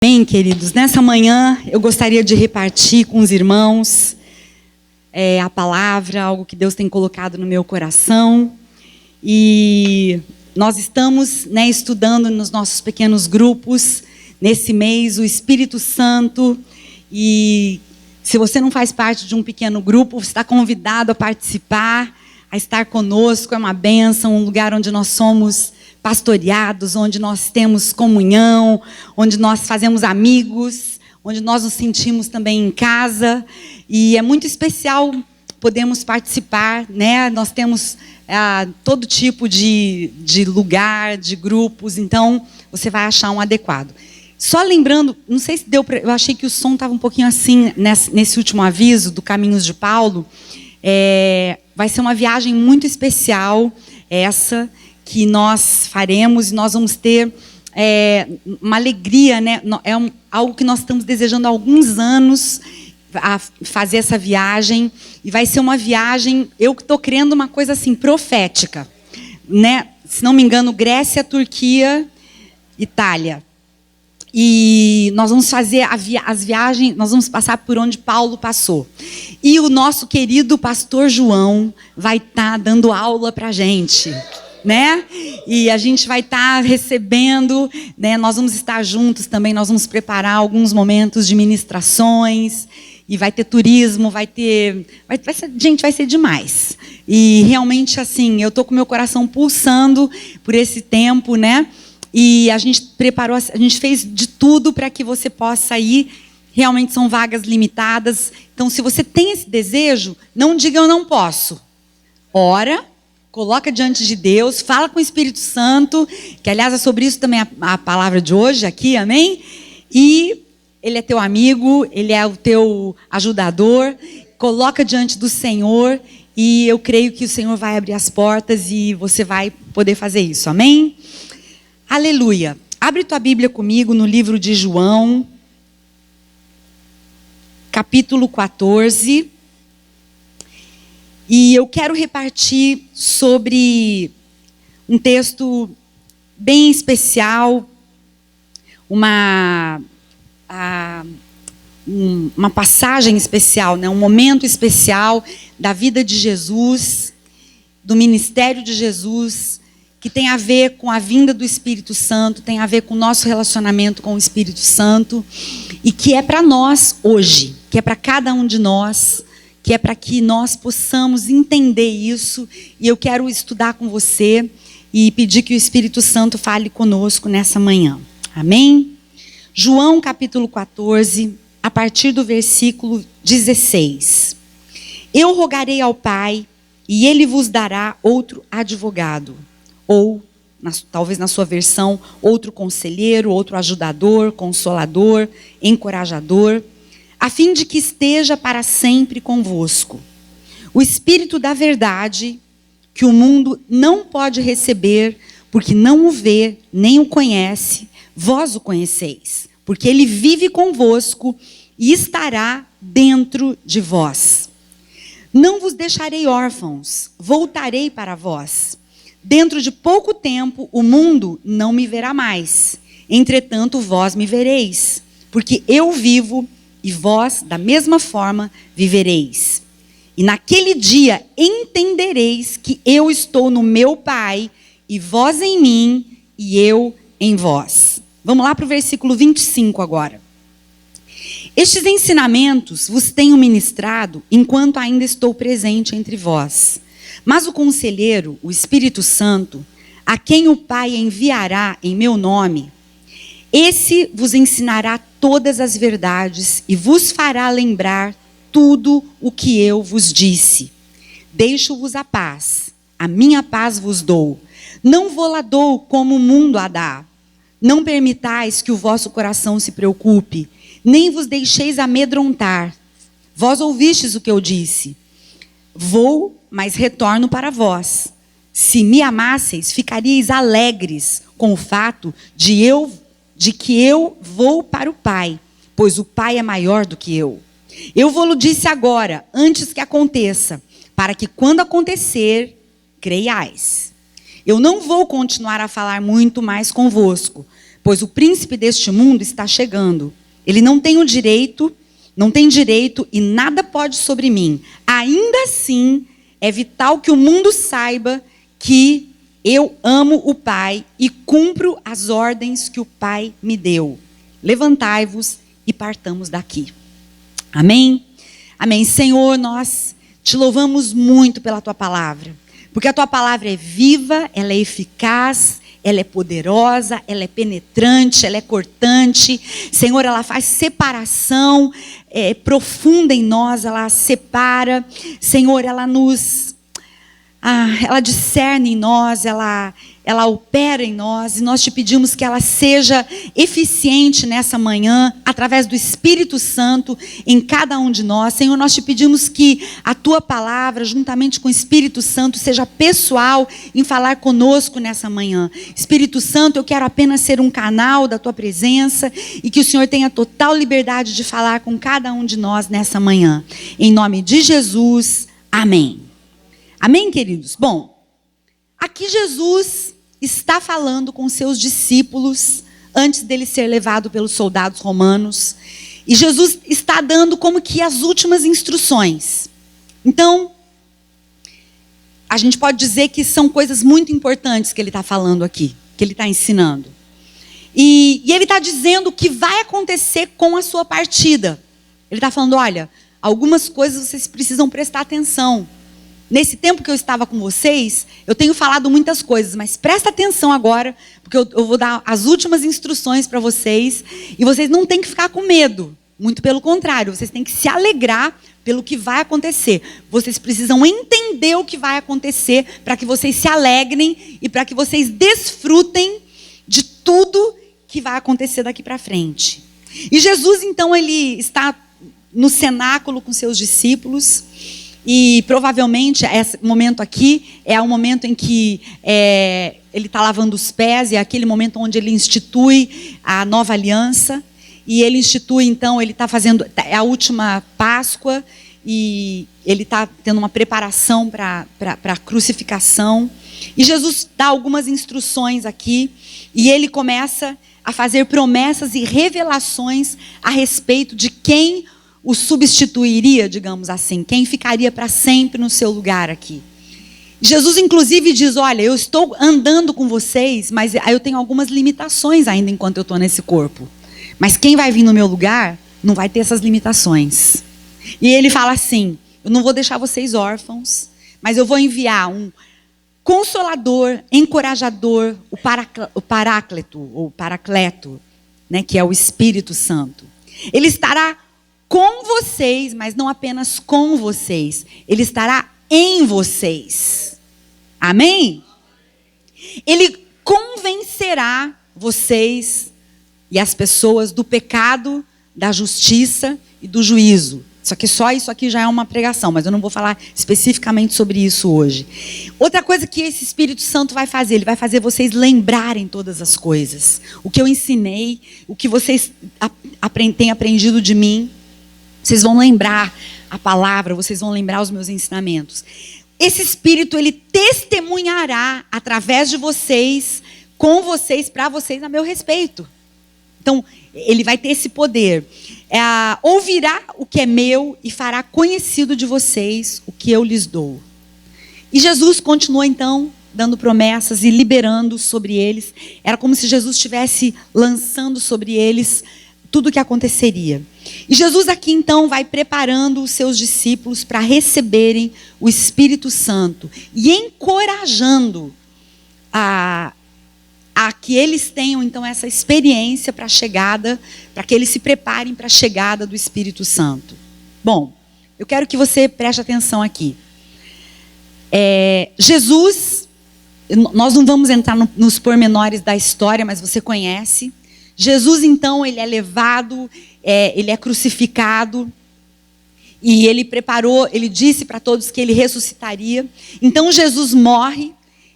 Bem, queridos, nessa manhã eu gostaria de repartir com os irmãos a palavra, algo que Deus tem colocado no meu coração. E nós estamos estudando nos nossos pequenos grupos, nesse mês, o Espírito Santo. E se você não faz parte de um pequeno grupo, você está convidado a participar, a estar conosco. É uma bênção, um lugar onde nós somos pastoreados, onde nós temos comunhão, onde nós fazemos amigos, onde nós nos sentimos também em casa. E é muito especial podermos participar, né? Nós temos todo tipo de lugar, de grupos, então você vai achar um adequado. Só lembrando, não sei se deu para... Eu achei que o som estava um pouquinho assim nesse último aviso do Caminhos de Paulo. Vai ser uma viagem muito especial, essa que nós faremos, e nós vamos ter uma alegria, né? Algo que nós estamos desejando há alguns anos, a fazer essa viagem, e vai ser uma viagem, eu estou crendo uma coisa assim, profética, né? Se não me engano, Grécia, Turquia, Itália. E nós vamos fazer as viagens, nós vamos passar por onde Paulo passou. E o nosso querido pastor João vai estar dando aula para a gente, né? E a gente vai estar recebendo, né? Nós vamos estar juntos também, nós vamos preparar alguns momentos de ministrações, e vai ter turismo, vai ser demais. E realmente, assim, eu estou com meu coração pulsando por esse tempo, né? E a gente preparou, a gente fez de tudo para que você possa ir. Realmente são vagas limitadas. Então, se você tem esse desejo, não diga eu não posso. Ora, coloca diante de Deus, fala com o Espírito Santo, que aliás é sobre isso também a palavra de hoje aqui, amém? E Ele é teu amigo, Ele é o teu ajudador. Coloca diante do Senhor e eu creio que o Senhor vai abrir as portas e você vai poder fazer isso, amém? Aleluia. Abre tua Bíblia comigo no livro de João, capítulo 14. E eu quero repartir sobre um texto bem especial, uma passagem especial, né? Um momento especial da vida de Jesus, do ministério de Jesus, que tem a ver com a vinda do Espírito Santo, tem a ver com o nosso relacionamento com o Espírito Santo, e que é para nós hoje, que é para cada um de nós, que é para que nós possamos entender isso. E eu quero estudar com você e pedir que o Espírito Santo fale conosco nessa manhã. Amém? João capítulo 14, a partir do versículo 16. Eu rogarei ao Pai, e Ele vos dará outro advogado, ou, talvez na sua versão, outro conselheiro, outro ajudador, consolador, encorajador, a fim de que esteja para sempre convosco. O Espírito da verdade, que o mundo não pode receber, porque não o vê, nem o conhece, vós o conheceis, porque ele vive convosco e estará dentro de vós. Não vos deixarei órfãos, voltarei para vós. Dentro de pouco tempo, o mundo não me verá mais. Entretanto, vós me vereis, porque eu vivo e vós, da mesma forma, vivereis. E naquele dia entendereis que eu estou no meu Pai, e vós em mim, e eu em vós. Vamos lá para o versículo 25 agora. Estes ensinamentos vos tenho ministrado enquanto ainda estou presente entre vós. Mas o conselheiro, o Espírito Santo, a quem o Pai enviará em meu nome, esse vos ensinará todas as verdades e vos fará lembrar tudo o que eu vos disse. Deixo-vos a paz, a minha paz vos dou. Não vou-la dou como o mundo a dá. Não permitais que o vosso coração se preocupe, nem vos deixeis amedrontar. Vós ouvistes o que eu disse. Vou, mas retorno para vós. Se me amasseis, ficaríeis alegres com o fato de que eu vou para o Pai, pois o Pai é maior do que eu. Eu vou-lo disse agora, antes que aconteça, para que quando acontecer, creiais. Eu não vou continuar a falar muito mais convosco, pois o príncipe deste mundo está chegando. Ele não tem direito e nada pode sobre mim. Ainda assim, é vital que o mundo saiba que eu amo o Pai e cumpro as ordens que o Pai me deu. Levantai-vos e partamos daqui. Amém? Amém. Senhor, nós te louvamos muito pela tua palavra, porque a tua palavra é viva, ela é eficaz, ela é poderosa, ela é penetrante, ela é cortante. Senhor, ela faz separação profunda em nós, ela separa. Senhor, ela ela discerne em nós, ela opera em nós, e nós te pedimos que ela seja eficiente nessa manhã, através do Espírito Santo, em cada um de nós. Senhor, nós te pedimos que a tua palavra, juntamente com o Espírito Santo, seja pessoal em falar conosco nessa manhã. Espírito Santo, eu quero apenas ser um canal da tua presença, e que o Senhor tenha total liberdade de falar com cada um de nós nessa manhã. Em nome de Jesus, amém. Amém, queridos? Bom, aqui Jesus está falando com seus discípulos antes dele ser levado pelos soldados romanos. E Jesus está dando como que as últimas instruções. Então, a gente pode dizer que são coisas muito importantes que ele está falando aqui, que ele está ensinando. E ele está dizendo o que vai acontecer com a sua partida. Ele está falando, olha, algumas coisas vocês precisam prestar atenção. Nesse tempo que eu estava com vocês, eu tenho falado muitas coisas, mas presta atenção agora, porque eu vou dar as últimas instruções para vocês, e vocês não têm que ficar com medo, muito pelo contrário, vocês têm que se alegrar pelo que vai acontecer. Vocês precisam entender o que vai acontecer para que vocês se alegrem e para que vocês desfrutem de tudo que vai acontecer daqui para frente. E Jesus, então, ele está no cenáculo com seus discípulos. E provavelmente esse momento aqui é o momento em que ele está lavando os pés, e é aquele momento onde ele institui a nova aliança. E ele institui, então, ele está fazendo a última Páscoa, e ele está tendo uma preparação para a crucificação. E Jesus dá algumas instruções aqui, e ele começa a fazer promessas e revelações a respeito de quem o substituiria, digamos assim, quem ficaria para sempre no seu lugar aqui. Jesus, inclusive, diz, olha, eu estou andando com vocês, mas eu tenho algumas limitações ainda enquanto eu estou nesse corpo. Mas quem vai vir no meu lugar não vai ter essas limitações. E ele fala assim, eu não vou deixar vocês órfãos, mas eu vou enviar um consolador, encorajador, o paráclito, ou paracleto, né, que é o Espírito Santo. Ele estará com vocês, mas não apenas com vocês. Ele estará em vocês. Amém? Ele convencerá vocês e as pessoas do pecado, da justiça e do juízo. Só isso aqui já é uma pregação, mas eu não vou falar especificamente sobre isso hoje. Outra coisa que esse Espírito Santo vai fazer, ele vai fazer vocês lembrarem todas as coisas. O que eu ensinei, o que vocês têm aprendido de mim. Vocês vão lembrar a palavra, vocês vão lembrar os meus ensinamentos. Esse Espírito, ele testemunhará através de vocês, com vocês, para vocês, a meu respeito. Então, ele vai ter esse poder. Ouvirá o que é meu e fará conhecido de vocês o que eu lhes dou. E Jesus continua, então, dando promessas e liberando sobre eles. Era como se Jesus estivesse lançando sobre eles tudo o que aconteceria. E Jesus aqui, então, vai preparando os seus discípulos para receberem o Espírito Santo e encorajando a que eles tenham, então, essa experiência para a chegada, para que eles se preparem para a chegada do Espírito Santo. Bom, eu quero que você preste atenção aqui. Jesus, nós não vamos entrar nos pormenores da história, mas você conhece. Jesus, então, ele é levado, ele é crucificado, e ele preparou, ele disse para todos que ele ressuscitaria. Então Jesus morre,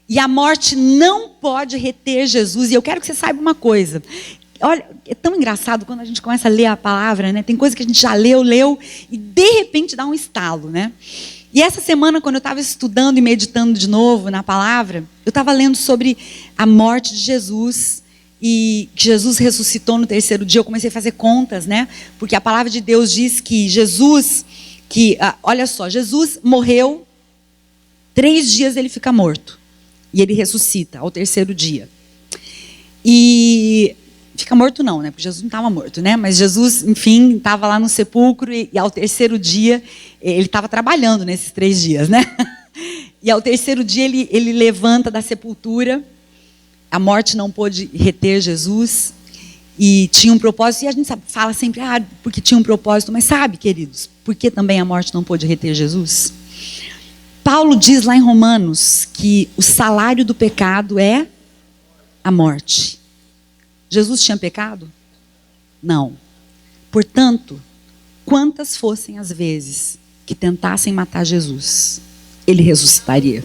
e a morte não pode reter Jesus. E eu quero que você saiba uma coisa. Olha, é tão engraçado quando a gente começa a ler a palavra, né? Tem coisa que a gente já leu, e de repente dá um estalo, né? E essa semana, quando eu estava estudando e meditando de novo na palavra, eu estava lendo sobre a morte de Jesus. e que Jesus ressuscitou no terceiro dia, eu comecei a fazer contas, né? Porque a palavra de Deus diz que olha só, Jesus morreu, 3 dias ele fica morto. E ele ressuscita ao terceiro dia. E fica morto não, né? Porque Jesus não estava morto, né? Mas Jesus, enfim, estava lá no sepulcro e ao terceiro dia, ele estava trabalhando nesses 3 dias, né? E ao terceiro dia ele levanta da sepultura. A morte não pôde reter Jesus. E tinha um propósito. E a gente fala sempre, porque tinha um propósito. Mas sabe, queridos, por que também a morte não pôde reter Jesus? Paulo diz lá em Romanos que o salário do pecado é a morte. Jesus tinha pecado? Não. Portanto, quantas fossem as vezes que tentassem matar Jesus, ele ressuscitaria.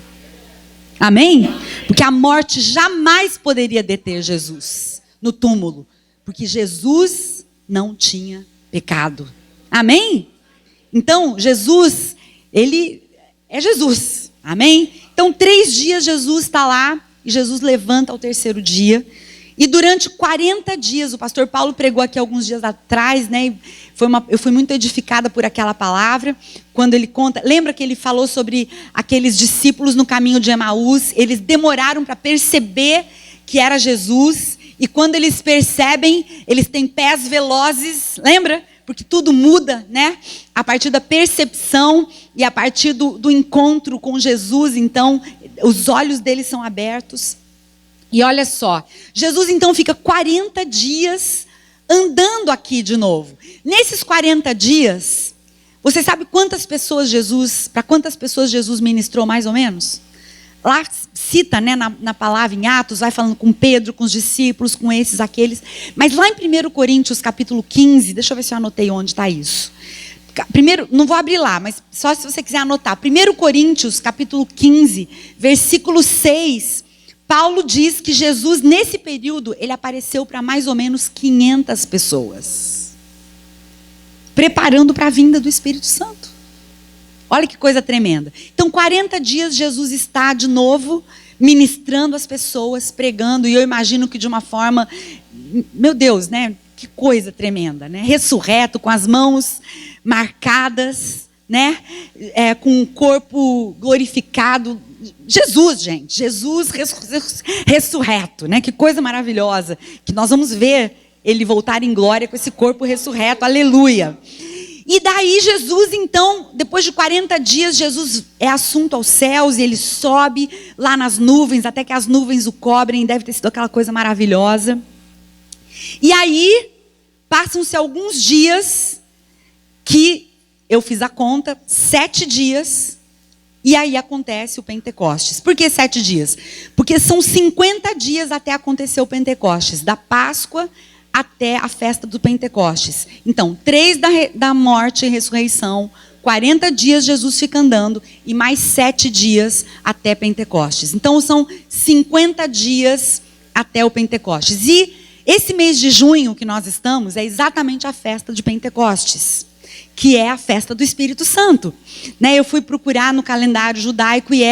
Amém? Porque a morte jamais poderia deter Jesus no túmulo, porque Jesus não tinha pecado. Amém? Então, Jesus, ele é Jesus. Amém? Então, 3 dias Jesus está lá e Jesus levanta ao terceiro dia. E durante 40 dias, o pastor Paulo pregou aqui alguns dias atrás, né? Eu fui muito edificada por aquela palavra, quando ele conta. Lembra que ele falou sobre aqueles discípulos no caminho de Emaús? Eles demoraram para perceber que era Jesus. E quando eles percebem, eles têm pés velozes, lembra? Porque tudo muda, né? A partir da percepção e a partir do encontro com Jesus, então, os olhos deles são abertos. E olha só, Jesus então fica 40 dias andando aqui de novo. Nesses 40 dias, você sabe para quantas pessoas Jesus ministrou mais ou menos? Lá cita, né, na palavra em Atos, vai falando com Pedro, com os discípulos, com esses, aqueles. Mas lá em 1 Coríntios capítulo 15, deixa eu ver se eu anotei onde está isso. Primeiro, não vou abrir lá, mas só se você quiser anotar. 1 Coríntios capítulo 15, versículo 6, Paulo diz que Jesus, nesse período, ele apareceu para mais ou menos 500 pessoas. Preparando para a vinda do Espírito Santo. Olha que coisa tremenda. Então, 40 dias Jesus está de novo ministrando as pessoas, pregando. E eu imagino que de uma forma, meu Deus, né? Que coisa tremenda, né? Ressurreto, com as mãos marcadas, né? Com o corpo glorificado. Jesus, gente. Jesus ressurreto, né? Que coisa maravilhosa. Que nós vamos ver ele voltar em glória com esse corpo ressurreto. Aleluia. E daí Jesus, então, depois de 40 dias, Jesus é assunto aos céus e ele sobe lá nas nuvens, até que as nuvens o cobrem, deve ter sido aquela coisa maravilhosa. E aí, passam-se alguns dias que eu fiz a conta, 7 dias, e aí acontece o Pentecostes. Por que 7 dias? Porque são 50 dias até acontecer o Pentecostes, da Páscoa até a festa do Pentecostes. Então, 3 da morte e ressurreição, 40 dias Jesus fica andando e mais 7 dias até Pentecostes. Então, são 50 dias até o Pentecostes. E esse mês de junho que nós estamos é exatamente a festa de Pentecostes, que é a festa do Espírito Santo. Né? Eu fui procurar no calendário judaico e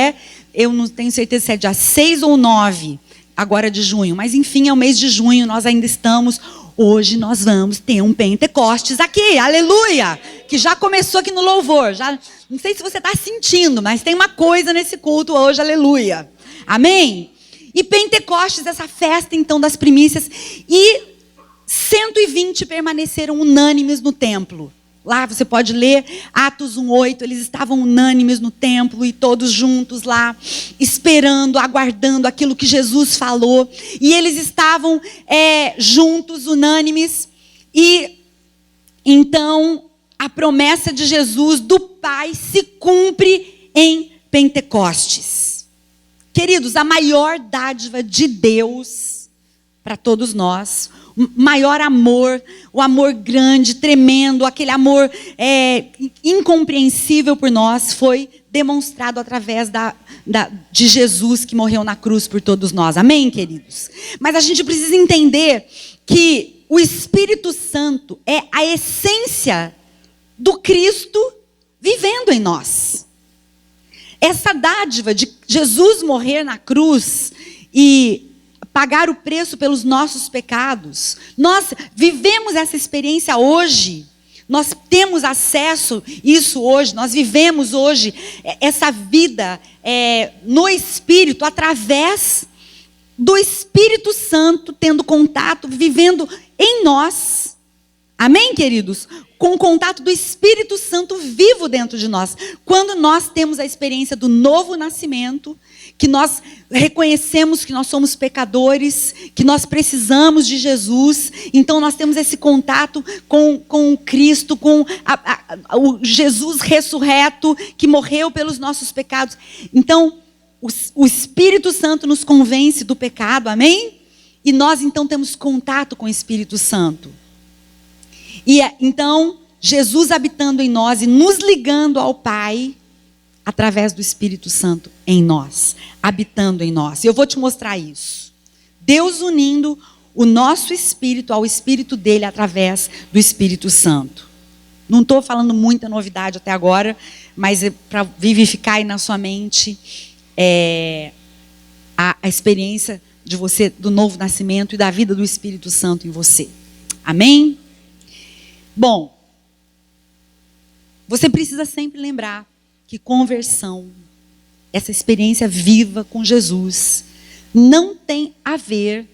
eu não tenho certeza se é dia 6 ou 9 agora de junho, mas enfim, é o mês de junho, nós ainda estamos. Hoje nós vamos ter um Pentecostes aqui, aleluia, que já começou aqui no louvor, já, não sei se você está sentindo, mas tem uma coisa nesse culto hoje, aleluia, amém? E Pentecostes, essa festa então das primícias, e 120 permaneceram unânimes no templo. Lá você pode ler Atos 1:8, eles estavam unânimes no templo e todos juntos lá, esperando, aguardando aquilo que Jesus falou. E eles estavam juntos, unânimes. E então a promessa de Jesus, do Pai, se cumpre em Pentecostes. Queridos, a maior dádiva de Deus para todos nós, maior amor, o amor grande, tremendo, aquele amor incompreensível por nós, foi demonstrado através de Jesus que morreu na cruz por todos nós. Amém, queridos? Mas a gente precisa entender que o Espírito Santo é a essência do Cristo vivendo em nós. Essa dádiva de Jesus morrer na cruz e pagar o preço pelos nossos pecados. Nós vivemos essa experiência hoje. Nós temos acesso a isso hoje. Nós vivemos hoje essa vida no Espírito, através do Espírito Santo, tendo contato, vivendo em nós. Amém, queridos? Com o contato do Espírito Santo vivo dentro de nós. Quando nós temos a experiência do novo nascimento, que nós reconhecemos que nós somos pecadores, que nós precisamos de Jesus, então nós temos esse contato com o Cristo, com o Jesus ressurreto, que morreu pelos nossos pecados. Então, o Espírito Santo nos convence do pecado, amém? E nós então temos contato com o Espírito Santo. E então, Jesus habitando em nós e nos ligando ao Pai, através do Espírito Santo em nós, habitando em nós. E eu vou te mostrar isso. Deus unindo o nosso espírito ao espírito dele através do Espírito Santo. Não estou falando muita novidade até agora, mas para vivificar aí na sua mente a experiência de você, do novo nascimento e da vida do Espírito Santo em você. Amém? Bom, você precisa sempre lembrar que conversão, essa experiência viva com Jesus, não tem a ver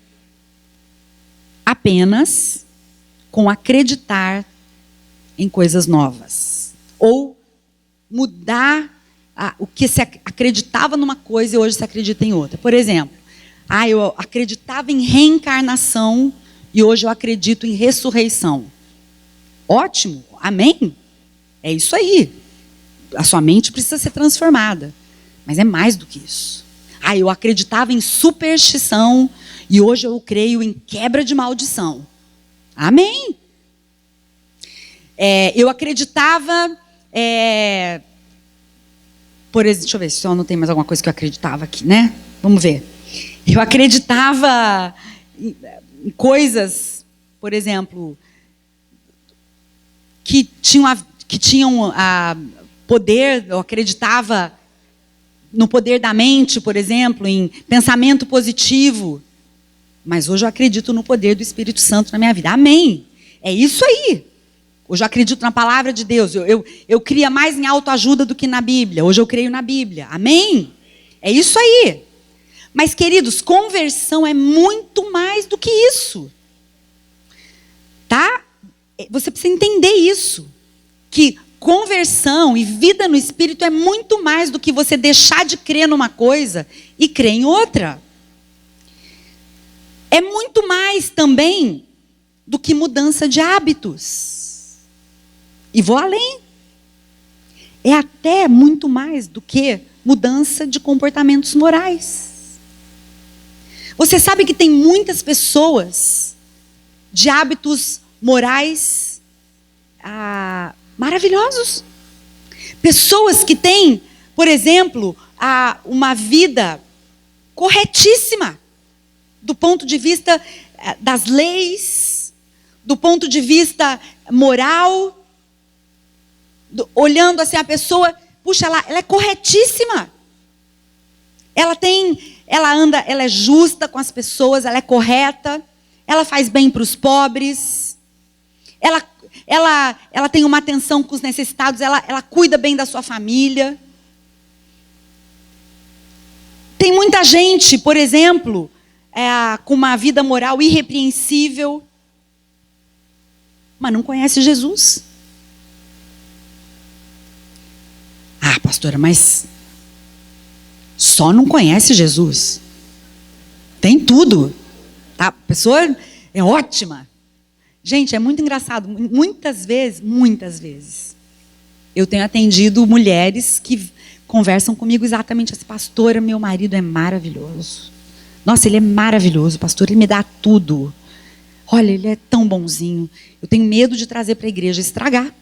apenas com acreditar em coisas novas. Ou mudar o que se acreditava numa coisa e hoje se acredita em outra. Por exemplo, eu acreditava em reencarnação e hoje eu acredito em ressurreição. Ótimo, amém? É isso aí. A sua mente precisa ser transformada. Mas é mais do que isso. Eu acreditava em superstição e hoje eu creio em quebra de maldição. Amém? Eu acreditava... por exemplo, deixa eu ver se eu não tem mais alguma coisa que eu acreditava aqui, né? Vamos ver. Eu acreditava em coisas, por exemplo, que tinham poder. Eu acreditava no poder da mente, por exemplo, em pensamento positivo. Mas hoje eu acredito no poder do Espírito Santo na minha vida. Amém? É isso aí. Hoje eu acredito na palavra de Deus. Eu cria mais em autoajuda do que na Bíblia. Hoje eu creio na Bíblia. Amém? É isso aí. Mas, queridos, conversão é muito mais do que isso. Tá? Você precisa entender isso. Que conversão e vida no Espírito é muito mais do que você deixar de crer numa coisa e crer em outra. É muito mais também do que mudança de hábitos. E vou além. É até muito mais do que mudança de comportamentos morais. Você sabe que tem muitas pessoas de hábitos morais maravilhosos. Pessoas que têm, por exemplo, uma vida corretíssima do ponto de vista das leis, do ponto de vista moral. Olhando assim a pessoa, puxa, ela é corretíssima. Ela é justa com as pessoas, ela é correta, ela faz bem para os pobres, ela tem uma atenção com os necessitados, ela cuida bem da sua família. Tem muita gente, por exemplo, com uma vida moral irrepreensível, mas não conhece Jesus. Pastora, mas só não conhece Jesus. Tem tudo. Tá? A pessoa é ótima. Gente, é muito engraçado. Muitas vezes, eu tenho atendido mulheres que conversam comigo exatamente assim: pastora, meu marido é maravilhoso. Nossa, ele é maravilhoso, pastor, ele me dá tudo. Olha, ele é tão bonzinho. Eu tenho medo de trazer para a igreja e estragar.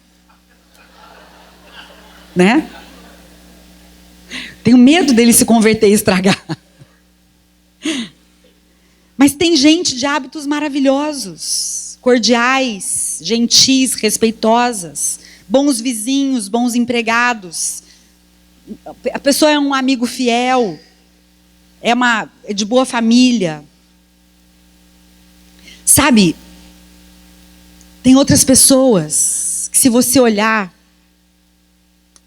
Né? Tenho medo dele se converter e estragar. Mas tem gente de hábitos maravilhosos, cordiais, gentis, respeitosas, bons vizinhos, bons empregados. A pessoa é um amigo fiel, é de boa família. Sabe, tem outras pessoas que, se você olhar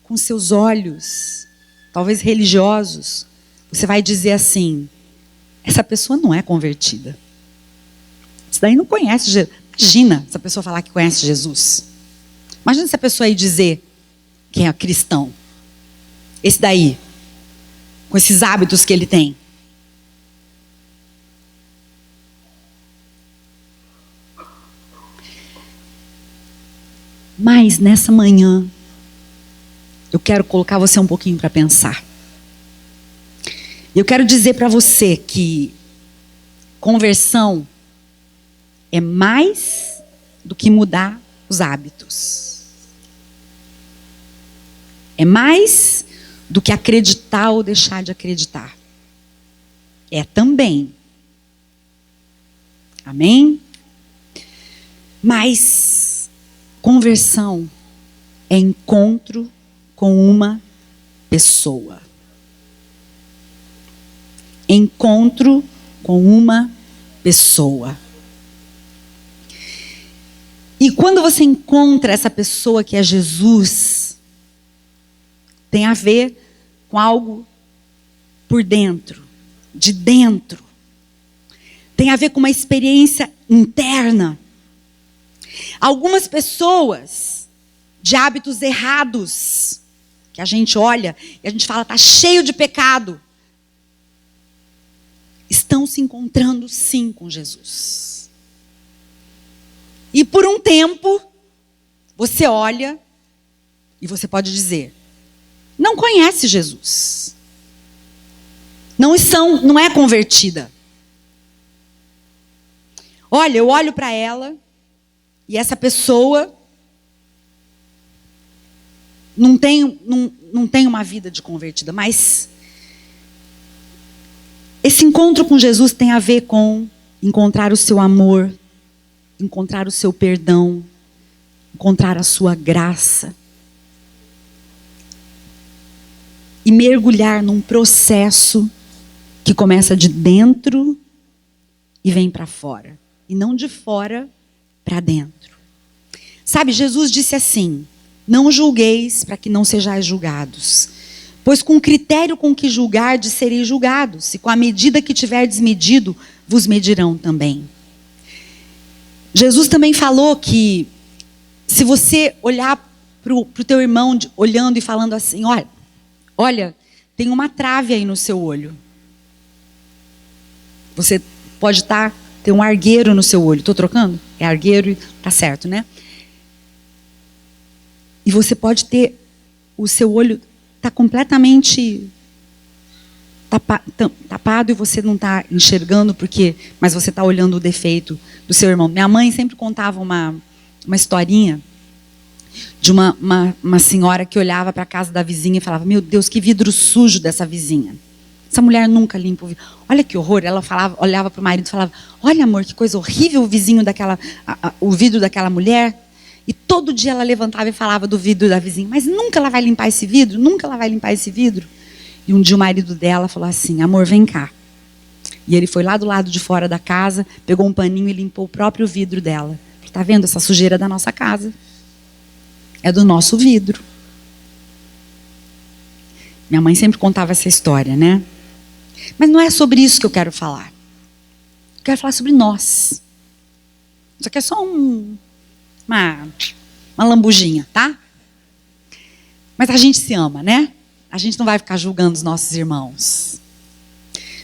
com seus olhos, talvez religiosos, você vai dizer assim: essa pessoa não é convertida. Isso daí não conhece Jesus. Imagina essa pessoa falar que conhece Jesus. Imagina essa pessoa aí dizer que é cristão. Esse daí, com esses hábitos que ele tem. Mas nessa manhã, eu quero colocar você um pouquinho para pensar. Eu quero dizer para você que conversão é mais do que mudar os hábitos. É mais do que acreditar ou deixar de acreditar. É também. Amém? Mas conversão é encontro com uma pessoa. Encontro com uma pessoa. E quando você encontra essa pessoa que é Jesus, tem a ver com algo por dentro, de dentro. Tem a ver com uma experiência interna. Algumas pessoas de hábitos errados, que a gente olha e a gente fala, está cheio de pecado, estão se encontrando sim com Jesus. E por um tempo, você olha e você pode dizer, não conhece Jesus. Não é convertida. Olha, eu olho para ela e essa pessoa não tem uma vida de convertida, mas esse encontro com Jesus tem a ver com encontrar o seu amor, encontrar o seu perdão, encontrar a sua graça. E mergulhar num processo que começa de dentro e vem para fora. E não de fora para dentro. Sabe, Jesus disse assim, não julgueis para que não sejais julgados. Pois com o critério com que julgardes, sereis julgados. E com a medida que tiverdes medido, vos medirão também. Jesus também falou que se você olhar para o teu irmão, olhando e falando assim, olha, tem uma trave aí no seu olho. Você pode ter um argueiro no seu olho. Estou trocando? É argueiro e tá certo, né? E você pode ter, o seu olho está completamente tapado e você não está enxergando, mas você está olhando o defeito do seu irmão. Minha mãe sempre contava uma historinha de uma senhora que olhava para a casa da vizinha e falava, meu Deus, que vidro sujo dessa vizinha. Essa mulher nunca limpa o vidro. Olha que horror. Ela olhava para o marido e falava, olha amor, que coisa horrível o vidro daquela mulher. E todo dia ela levantava e falava do vidro da vizinha, mas nunca ela vai limpar esse vidro, nunca ela vai limpar esse vidro. E um dia o marido dela falou assim, amor, vem cá. E ele foi lá do lado de fora da casa, pegou um paninho e limpou o próprio vidro dela. Está vendo essa sujeira da nossa casa? É do nosso vidro. Minha mãe sempre contava essa história, né? Mas não é sobre isso que eu quero falar. Eu quero falar sobre nós. Isso aqui é só uma lambujinha, tá? Mas a gente se ama, né? A gente não vai ficar julgando os nossos irmãos.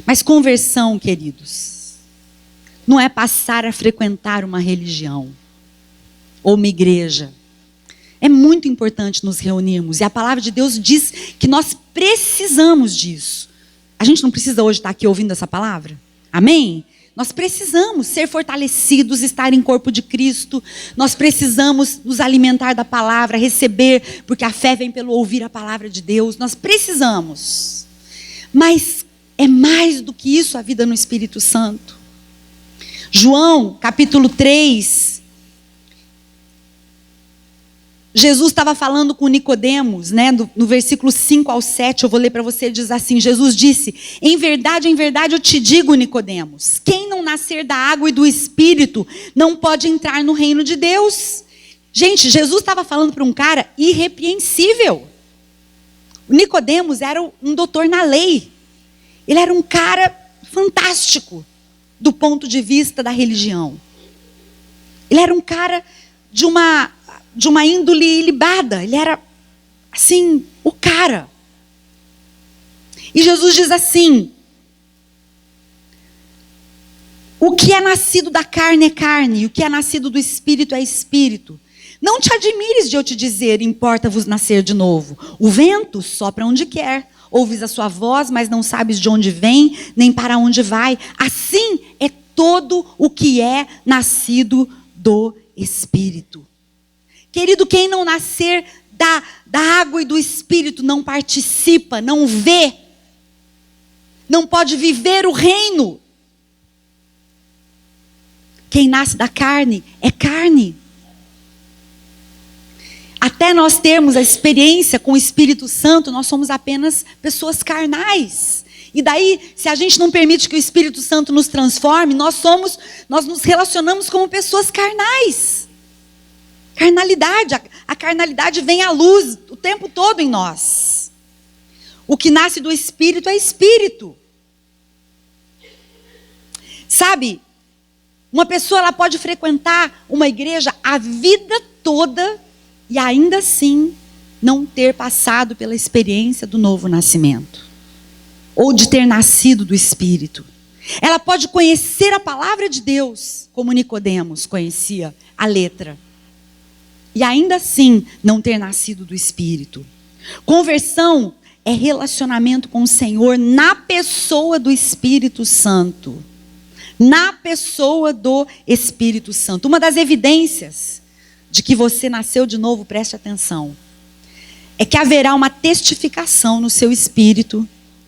Mas conversão, queridos, não é passar a frequentar uma religião ou uma igreja. É muito importante nos reunirmos. E a palavra de Deus diz que nós precisamos disso. A gente não precisa hoje estar aqui ouvindo essa palavra? Amém? Nós precisamos ser fortalecidos, estar em corpo de Cristo. Nós precisamos nos alimentar da palavra, receber, porque a fé vem pelo ouvir a palavra de Deus. Nós precisamos. Mas é mais do que isso a vida no Espírito Santo. João, capítulo 3. Jesus estava falando com Nicodemos, né? No versículo 5 ao 7, eu vou ler para você, diz assim, Jesus disse, em verdade eu te digo, Nicodemos, quem não não nascer da água e do Espírito não pode entrar no reino de Deus. Gente, Jesus estava falando para um cara irrepreensível. O Nicodemos era um doutor na lei. Ele era um cara fantástico do ponto de vista da religião. Ele era um cara de uma índole ilibada. Ele era, assim, o cara. E Jesus diz assim: o que é nascido da carne é carne, e o que é nascido do Espírito é Espírito. Não te admires de eu te dizer, importa-vos nascer de novo. O vento sopra onde quer. Ouves a sua voz, mas não sabes de onde vem, nem para onde vai. Assim é todo o que é nascido do Espírito. Querido, quem não nascer da água e do Espírito não participa, não vê, não pode viver o reino. Quem nasce da carne é carne. Até nós termos a experiência com o Espírito Santo, nós somos apenas pessoas carnais. E daí, se a gente não permite que o Espírito Santo nos transforme, nós nos relacionamos como pessoas carnais. Carnalidade, a carnalidade vem à luz o tempo todo em nós. O que nasce do Espírito é Espírito. Sabe, uma pessoa ela pode frequentar uma igreja a vida toda e ainda assim não ter passado pela experiência do novo nascimento. Ou de ter nascido do Espírito. Ela pode conhecer a palavra de Deus, como Nicodemos conhecia a letra. E ainda assim não ter nascido do Espírito. Conversão é relacionamento com o Senhor na pessoa do Espírito Santo. Na pessoa do Espírito Santo. Uma das evidências de que você nasceu de novo, preste atenção, é que haverá uma testificação no seu espírito,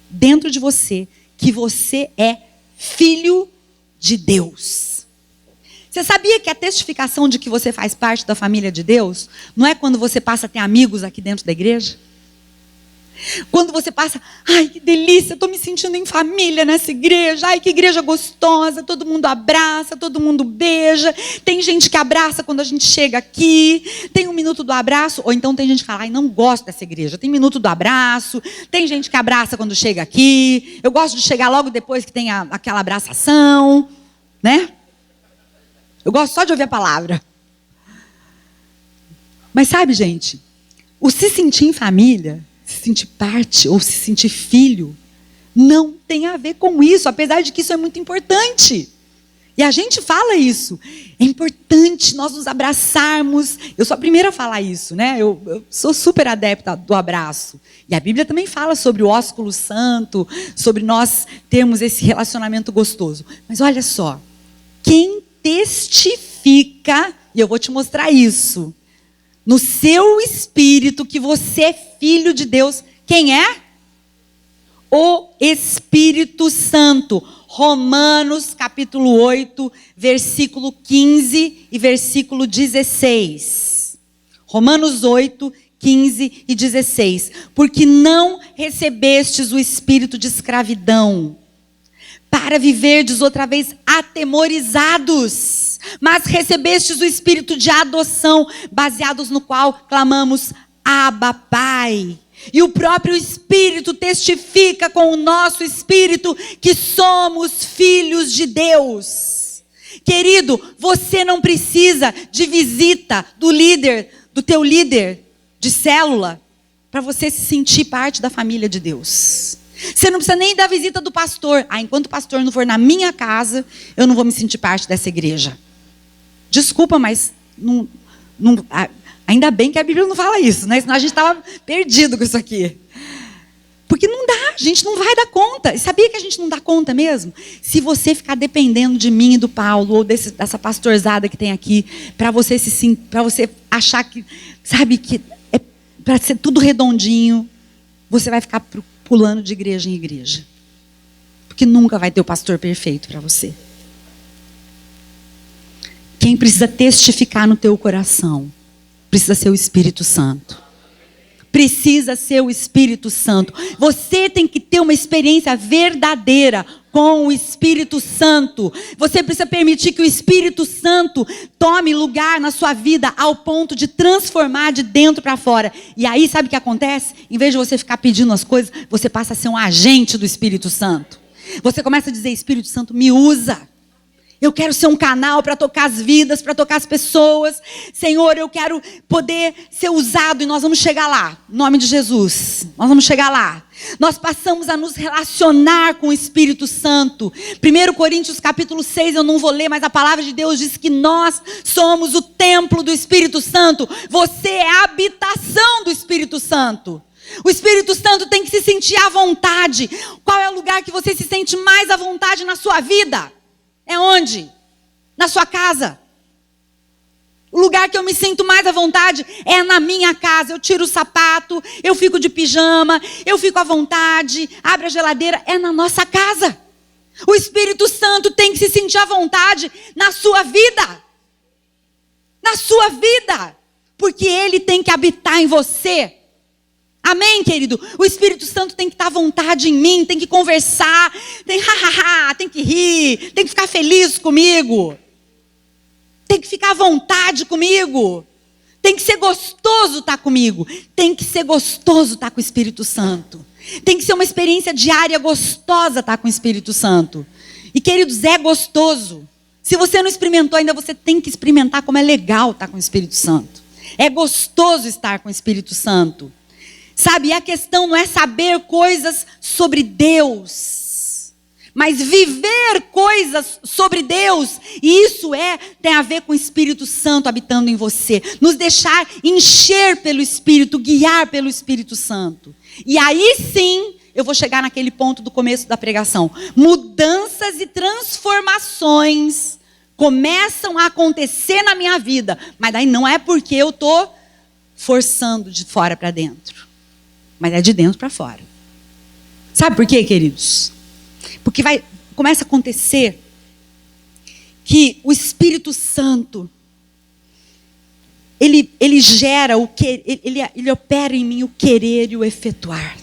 dentro de você, que você é filho de Deus. Você sabia que a testificação de que você faz parte da família de Deus, não é quando você passa a ter amigos aqui dentro da igreja? Quando você passa, ai que delícia, estou me sentindo em família nessa igreja, ai que igreja gostosa, todo mundo abraça, todo mundo beija, tem gente que abraça quando a gente chega aqui, tem um minuto do abraço, ou então tem gente que fala, ai não gosto dessa igreja, tem minuto do abraço, tem gente que abraça quando chega aqui, eu gosto de chegar logo depois que tem aquela abraçação, né? Eu gosto só de ouvir a palavra. Mas sabe, gente, o se sentir em família, se sentir parte ou se sentir filho, não tem a ver com isso, apesar de que isso é muito importante. E a gente fala isso. É importante nós nos abraçarmos. Eu sou a primeira a falar isso, né? Eu sou super adepta do abraço. E a Bíblia também fala sobre o ósculo santo, sobre nós termos esse relacionamento gostoso. Mas olha só, quem testifica, e eu vou te mostrar isso, no seu espírito que você é filho de Deus, quem é? O Espírito Santo. Romanos capítulo 8, versículo 15 e versículo 16. Romanos 8, 15 e 16. Porque não recebestes o espírito de escravidão, para viverdes outra vez atemorizados, mas recebestes o espírito de adoção, baseados no qual clamamos, Abba, Pai. E o próprio Espírito testifica com o nosso espírito que somos filhos de Deus. Querido, você não precisa de visita do teu líder de célula, para você se sentir parte da família de Deus. Você não precisa nem da visita do pastor. Enquanto o pastor não for na minha casa, eu não vou me sentir parte dessa igreja. Desculpa, mas ainda bem que a Bíblia não fala isso, né? Senão a gente estava perdido com isso aqui. Porque não dá, a gente não vai dar conta. E sabia que a gente não dá conta mesmo? Se você ficar dependendo de mim e do Paulo, ou dessa pastorzada que tem aqui, para você achar que, sabe, que é para ser tudo redondinho, você vai ficar pulando de igreja em igreja. Porque nunca vai ter o pastor perfeito para você. Quem precisa testificar no teu coração precisa ser o Espírito Santo. Precisa ser o Espírito Santo. Você tem que ter uma experiência verdadeira com o Espírito Santo. Você precisa permitir que o Espírito Santo tome lugar na sua vida ao ponto de transformar de dentro para fora. E aí, sabe o que acontece? Em vez de você ficar pedindo as coisas, você passa a ser um agente do Espírito Santo. Você começa a dizer: Espírito Santo, me usa. Eu quero ser um canal para tocar as vidas, para tocar as pessoas. Senhor, eu quero poder ser usado, e nós vamos chegar lá. Em nome de Jesus, nós vamos chegar lá. Nós passamos a nos relacionar com o Espírito Santo. 1 Coríntios capítulo 6, eu não vou ler, mas a palavra de Deus diz que nós somos o templo do Espírito Santo. Você é a habitação do Espírito Santo. O Espírito Santo tem que se sentir à vontade. Qual é o lugar que você se sente mais à vontade na sua vida? É onde? Na sua casa. O lugar que eu me sinto mais à vontade é na minha casa. Eu tiro o sapato, eu fico de pijama, eu fico à vontade, abre a geladeira, é na nossa casa. O Espírito Santo tem que se sentir à vontade na sua vida. Na sua vida. Porque Ele tem que habitar em você. Amém, querido? O Espírito Santo tem que estar à vontade em mim, tem que conversar, tem que rir, tem que ficar feliz comigo. Tem que ficar à vontade comigo. Tem que ser gostoso estar comigo. Tem que ser gostoso estar com o Espírito Santo. Tem que ser uma experiência diária gostosa estar com o Espírito Santo. E, queridos, é gostoso. Se você não experimentou ainda, você tem que experimentar como é legal estar com o Espírito Santo. É gostoso estar com o Espírito Santo. Sabe, e a questão não é saber coisas sobre Deus, mas viver coisas sobre Deus. E isso tem a ver com o Espírito Santo habitando em você. Nos deixar encher pelo Espírito, guiar pelo Espírito Santo. E aí sim, eu vou chegar naquele ponto do começo da pregação. Mudanças e transformações começam a acontecer na minha vida. Mas daí não é porque eu estou forçando de fora para dentro. Mas é de dentro para fora. Sabe por quê, queridos? Porque começa a acontecer que o Espírito Santo, ele gera ele opera em mim o querer e o efetuar.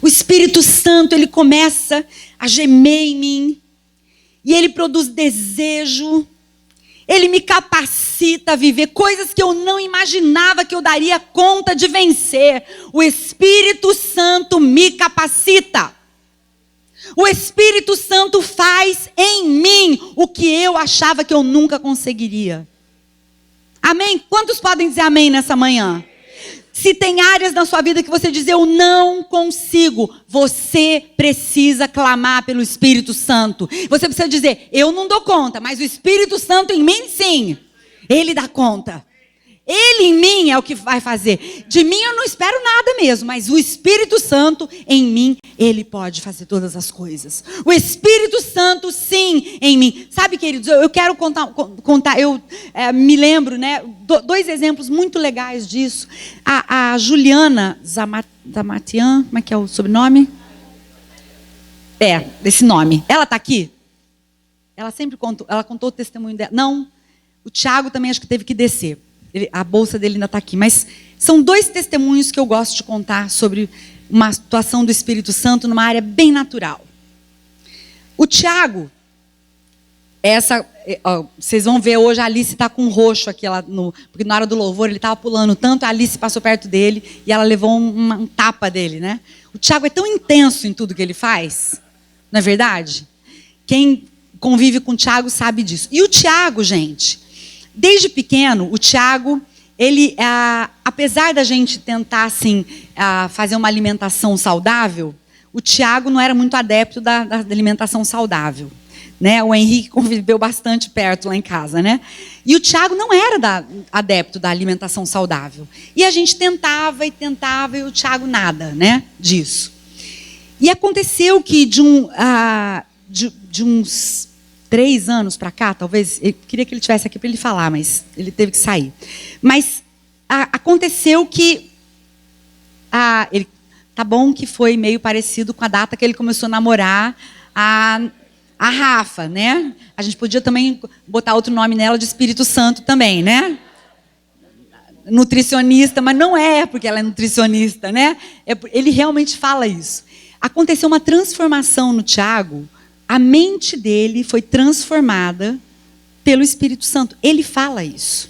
O Espírito Santo, ele começa a gemer em mim, e ele produz desejo. Ele me capacita a viver coisas que eu não imaginava que eu daria conta de vencer. O Espírito Santo me capacita. O Espírito Santo faz em mim o que eu achava que eu nunca conseguiria. Amém? Quantos podem dizer amém nessa manhã? Se tem áreas na sua vida que você diz: eu não consigo, você precisa clamar pelo Espírito Santo. Você precisa dizer: eu não dou conta, mas o Espírito Santo em mim sim. Ele dá conta. Ele em mim é o que vai fazer. De mim eu não espero nada mesmo, mas o Espírito Santo em mim, Ele pode fazer todas as coisas. O Espírito Santo sim em mim. Sabe, queridos, eu quero contar eu me lembro, né, dois exemplos muito legais disso. A Juliana Zamatian, como é que é o sobrenome? Esse nome. Ela está aqui? Ela sempre contou, ela contou o testemunho dela. Não, o Tiago também acho que teve que descer. A bolsa dele ainda está aqui. Mas são dois testemunhos que eu gosto de contar sobre uma situação do Espírito Santo numa área bem natural. O Tiago, vocês vão ver hoje, a Alice está com um roxo aqui, porque na hora do louvor ele estava pulando tanto, a Alice passou perto dele e ela levou um tapa dele, né? O Tiago é tão intenso em tudo que ele faz, não é verdade? Quem convive com o Tiago sabe disso. E o Tiago, gente, desde pequeno, o Tiago, ele, apesar da gente tentar assim, fazer uma alimentação saudável, o Tiago não era muito adepto da alimentação saudável. Né? O Henrique conviveu bastante perto lá em casa, né? E o Tiago não era adepto da alimentação saudável. E a gente tentava e o Tiago nada, né, disso. E aconteceu que de uns 3 anos para cá, talvez, eu queria que ele estivesse aqui para ele falar, mas ele teve que sair. Mas aconteceu que tá bom que foi meio parecido com a data que ele começou a namorar a Rafa, né? A gente podia também botar outro nome nela de Espírito Santo também, né? Nutricionista, mas não é porque ela é nutricionista, né? Ele realmente fala isso. aconteceu uma transformação no Tiago. A mente dele foi transformada pelo Espírito Santo. Ele fala isso.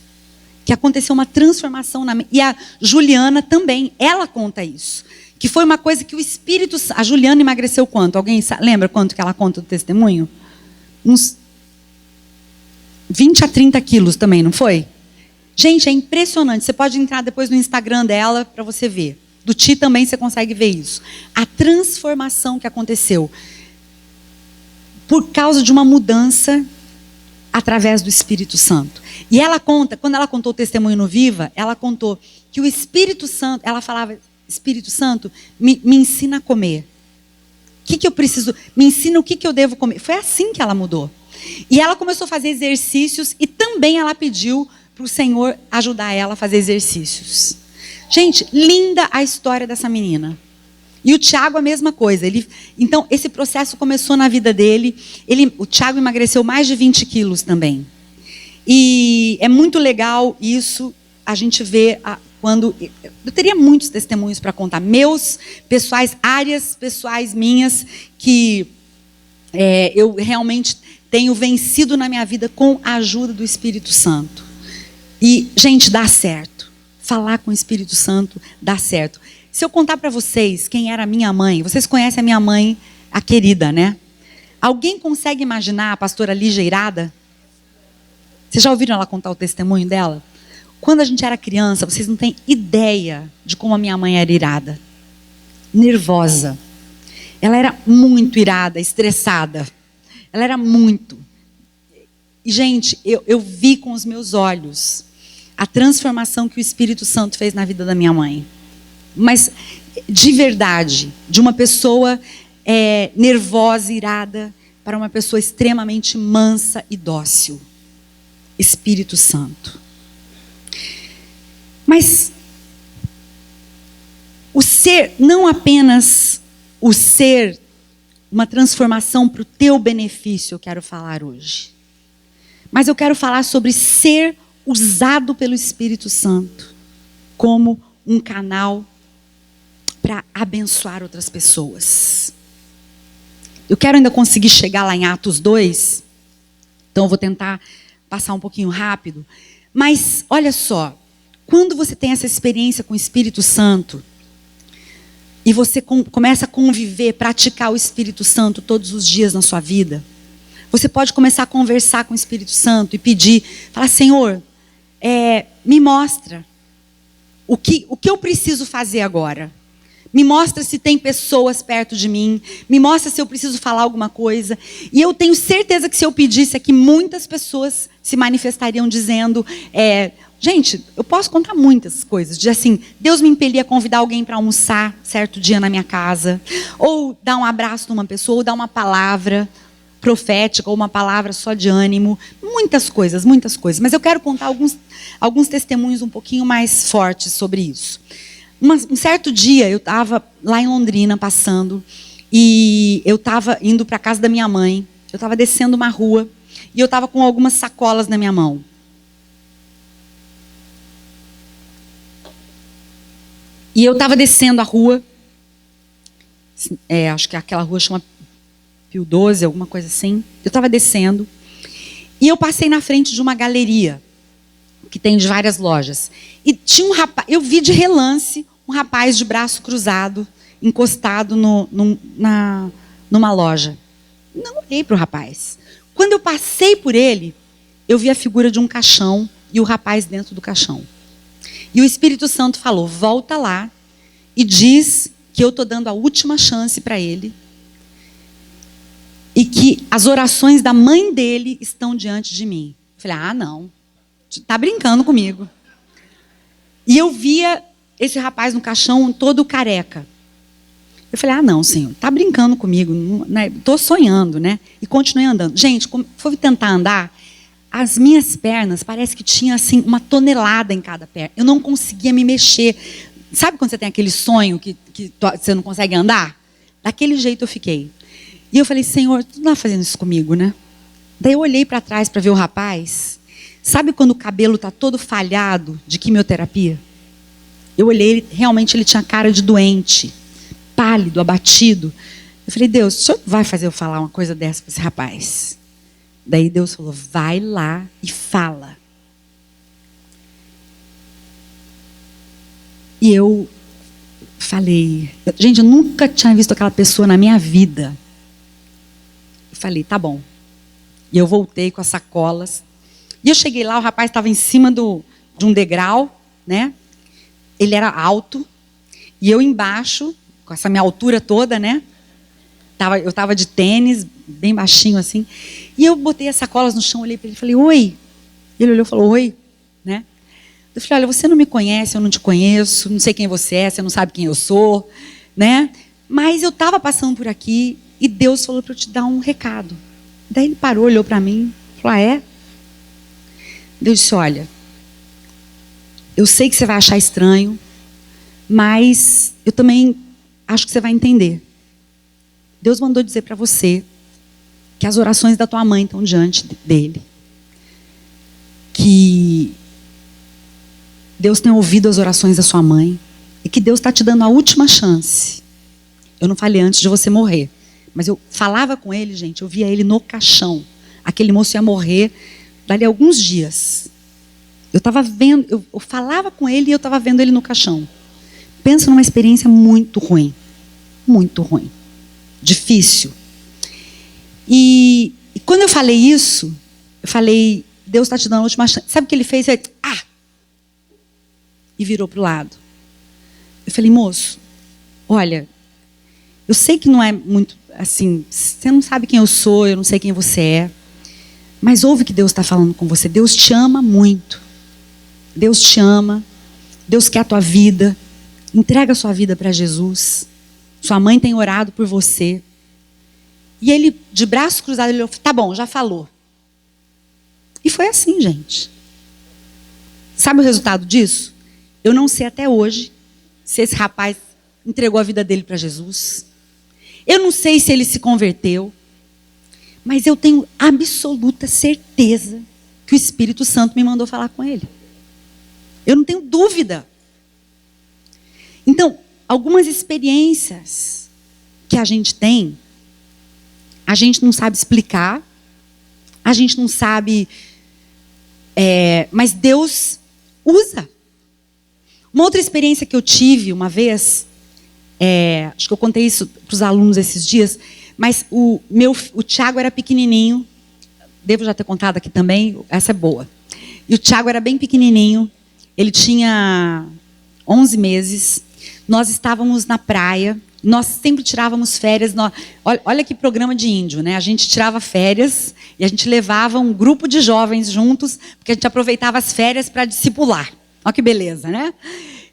Que aconteceu uma transformação na mente. E a Juliana também, ela conta isso. Que foi uma coisa que o Espírito Santo... A Juliana emagreceu quanto? Alguém lembra quanto que ela conta do testemunho? Uns 20 a 30 quilos também, não foi? Gente, é impressionante. Você pode entrar depois no Instagram dela para você ver. Do Ti também você consegue ver isso. A transformação que aconteceu por causa de uma mudança através do Espírito Santo. E ela conta, quando ela contou o testemunho no Viva, ela contou que o Espírito Santo, ela falava, Espírito Santo, me ensina a comer. O que eu preciso? Me ensina o que eu devo comer. Foi assim que ela mudou. E ela começou a fazer exercícios e também ela pediu para o Senhor ajudar ela a fazer exercícios. Gente, linda a história dessa menina. E o Tiago a mesma coisa. Então, esse processo começou na vida dele. O Tiago emagreceu mais de 20 quilos também. E é muito legal isso, a gente vê quando... Eu teria muitos testemunhos para contar. Meus pessoais, áreas pessoais minhas, que eu realmente tenho vencido na minha vida com a ajuda do Espírito Santo. E, gente, dá certo. Falar com o Espírito Santo dá certo. Se eu contar para vocês quem era a minha mãe, vocês conhecem a minha mãe, a querida, né? Alguém consegue imaginar a pastora Lígia irada? Vocês já ouviram ela contar o testemunho dela? Quando a gente era criança, vocês não têm ideia de como a minha mãe era irada. Nervosa. Ela era muito irada, estressada. Ela era muito. E, gente, eu vi com os meus olhos a transformação que o Espírito Santo fez na vida da minha mãe. Mas, de verdade, de uma pessoa nervosa, irada, para uma pessoa extremamente mansa e dócil. Espírito Santo. Mas, o ser, não apenas o ser, uma transformação para o teu benefício, eu quero falar hoje. Mas eu quero falar sobre ser usado pelo Espírito Santo como um canal para abençoar outras pessoas. Eu quero ainda conseguir chegar lá em Atos 2, então eu vou tentar passar um pouquinho rápido. Mas, olha só, quando você tem essa experiência com o Espírito Santo, e você começa a conviver, praticar o Espírito Santo todos os dias na sua vida, você pode começar a conversar com o Espírito Santo e pedir, falar, Senhor, me mostra o que eu preciso fazer agora. Me mostra se tem pessoas perto de mim. Me mostra se eu preciso falar alguma coisa. E eu tenho certeza que se eu pedisse aqui, muitas pessoas se manifestariam dizendo... gente, eu posso contar muitas coisas. De assim, Deus me impelia a convidar alguém para almoçar certo dia na minha casa. Ou dar um abraço numa pessoa, ou dar uma palavra profética, ou uma palavra só de ânimo. Muitas coisas, muitas coisas. Mas eu quero contar alguns testemunhos um pouquinho mais fortes sobre isso. Um certo dia, eu estava lá em Londrina, passando, e eu estava indo para a casa da minha mãe. Eu estava descendo uma rua, e eu estava com algumas sacolas na minha mão. E eu estava descendo a rua, acho que aquela rua chama Pio 12, alguma coisa assim. Eu estava descendo, e eu passei na frente de uma galeria, que tem de várias lojas. E tinha um rapaz, eu vi de relance, um rapaz de braço cruzado, encostado numa loja. Não olhei para o rapaz. Quando eu passei por ele, eu vi a figura de um caixão e o rapaz dentro do caixão. E o Espírito Santo falou, volta lá e diz que eu estou dando a última chance para ele e que as orações da mãe dele estão diante de mim. Eu falei, não, está brincando comigo. E eu via esse rapaz no caixão todo careca. Eu falei, não, Senhor, está brincando comigo, estou sonhando, né? E continuei andando. Gente, como fui tentar andar, as minhas pernas, parece que tinha assim, uma tonelada em cada perna. Eu não conseguia me mexer. Sabe quando você tem aquele sonho que você não consegue andar? Daquele jeito eu fiquei. E eu falei, Senhor, tu não está fazendo isso comigo, né? Daí eu olhei para trás para ver o rapaz. Sabe quando o cabelo está todo falhado de quimioterapia? Eu olhei, realmente ele tinha cara de doente, pálido, abatido. Eu falei, Deus, o senhor vai fazer eu falar uma coisa dessa para esse rapaz? Daí Deus falou, vai lá e fala. E eu falei, gente, eu nunca tinha visto aquela pessoa na minha vida. Eu falei, tá bom. E eu voltei com as sacolas. E eu cheguei lá, o rapaz estava em cima de um degrau, né? Ele era alto. E eu embaixo, com essa minha altura toda, né? Eu estava de tênis, bem baixinho assim. E eu botei as sacolas no chão, olhei para ele e falei, oi. Ele olhou e falou, oi, né? Eu falei, olha, você não me conhece, eu não te conheço, não sei quem você é, você não sabe quem eu sou, né? Mas eu estava passando por aqui e Deus falou para eu te dar um recado. Daí ele parou, olhou para mim, falou, é? Deus disse, olha, eu sei que você vai achar estranho, mas eu também acho que você vai entender. Deus mandou dizer para você que as orações da tua mãe estão diante dele. Que Deus tem ouvido as orações da sua mãe e que Deus está te dando a última chance. Eu não falei antes de você morrer, mas eu falava com ele, gente, eu via ele no caixão. Aquele moço ia morrer dali a alguns dias. Eu estava vendo, eu falava com ele e eu estava vendo ele no caixão. Pensa numa experiência muito ruim. Muito ruim. Difícil. E quando eu falei isso, eu falei, Deus está te dando a última chance. Sabe o que ele fez? Ele, e virou para o lado. Eu falei, moço, olha, eu sei que não é muito assim, você não sabe quem eu sou, eu não sei quem você é, mas ouve o que Deus está falando com você. Deus te ama muito. Deus te ama. Deus quer a tua vida. Entrega a sua vida para Jesus. Sua mãe tem orado por você. E ele, de braço cruzado, ele falou, tá bom, já falou. E foi assim, gente. Sabe o resultado disso? Eu não sei até hoje se esse rapaz entregou a vida dele para Jesus. Eu não sei se ele se converteu. Mas eu tenho absoluta certeza que o Espírito Santo me mandou falar com ele. Eu não tenho dúvida. Então, algumas experiências que a gente tem, a gente não sabe explicar, a gente não sabe, mas Deus usa. Uma outra experiência que eu tive uma vez, acho que eu contei isso para os alunos esses dias, mas o Tiago era pequenininho, devo já ter contado aqui também, essa é boa. E o Tiago era bem pequenininho, ele tinha 11 meses, nós estávamos na praia, nós sempre tirávamos férias, olha que programa de índio, né? A gente tirava férias e a gente levava um grupo de jovens juntos, porque a gente aproveitava as férias para discipular. Olha que beleza, né?